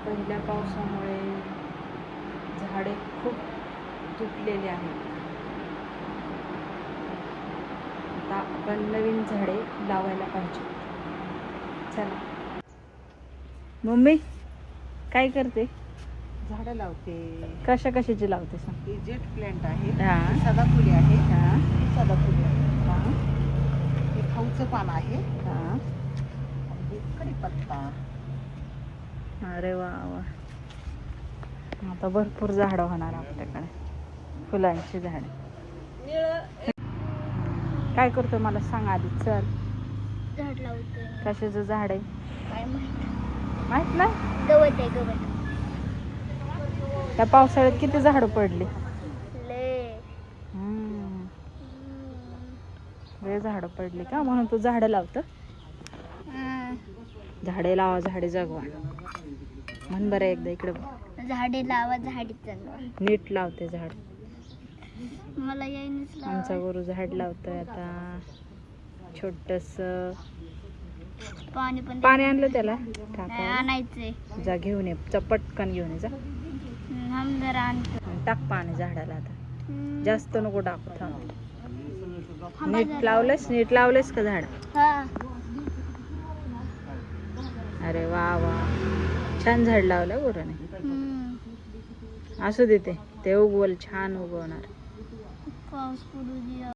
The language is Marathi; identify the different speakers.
Speaker 1: पहिल्या पावसामुळे झाडे खूप तुटलेली आहेत. आता आपण नवीन झाडे लावायला पाहिजे. चला. मम्मी काय करते?
Speaker 2: झाडं लावते.
Speaker 1: कशा कशाची लावते सांग?
Speaker 2: ही जेट प्लांट आहे,
Speaker 1: हां
Speaker 2: सदाफुली आहे,
Speaker 1: हां
Speaker 2: ही सदाफुली आहे,
Speaker 1: हां
Speaker 2: हे खाऊचं पान आहे,
Speaker 1: हां.
Speaker 2: आणि हे कढीपत्ता.
Speaker 1: अरे वा वा. आता भरपूर झाडं होणार आपल्याकडे, फुलांची झाडं. काय करतो मला सांग आधी. चल.
Speaker 3: झाड लावते.
Speaker 1: कशाचं झाड आहे
Speaker 3: काय माहित?
Speaker 1: माहित नाही?
Speaker 3: गवत आहे गवत.
Speaker 1: त्या पावसाळ्यात किती झाडं पडली?
Speaker 3: ले
Speaker 1: लय झाडं पडली का? म्हणून तू झाडं लावतं? झाडे लावा, झाडे जगवा म्हण बरं एकदा. इकडे
Speaker 3: झाडे लावा, झाडे जगवा.
Speaker 1: नीट लावते झाड.
Speaker 3: मला येईनच
Speaker 1: आमचा गुरु झाड लावतोय आता. छोटस
Speaker 3: पाणी पण
Speaker 1: पाणी आणलं त्याला
Speaker 3: नाही,
Speaker 1: टाकायला.
Speaker 3: आणायचंय.
Speaker 1: जा घेऊन ये, पटकन घेऊन ये जा.
Speaker 3: जरा आणतो.
Speaker 1: टाक पाणी झाडाला आता. जास्त नको टाकू. थांब.
Speaker 3: थांबा
Speaker 1: नीट
Speaker 3: जरा.
Speaker 1: लावलंस? नीट लावलंस का झाड?
Speaker 3: हा.
Speaker 1: अरे वा वा, छान झाड लावलं गुरुने.
Speaker 3: हम्म.
Speaker 1: असू दे, ते उगवल, छान उगवणार.
Speaker 3: पाऊस पडू दे.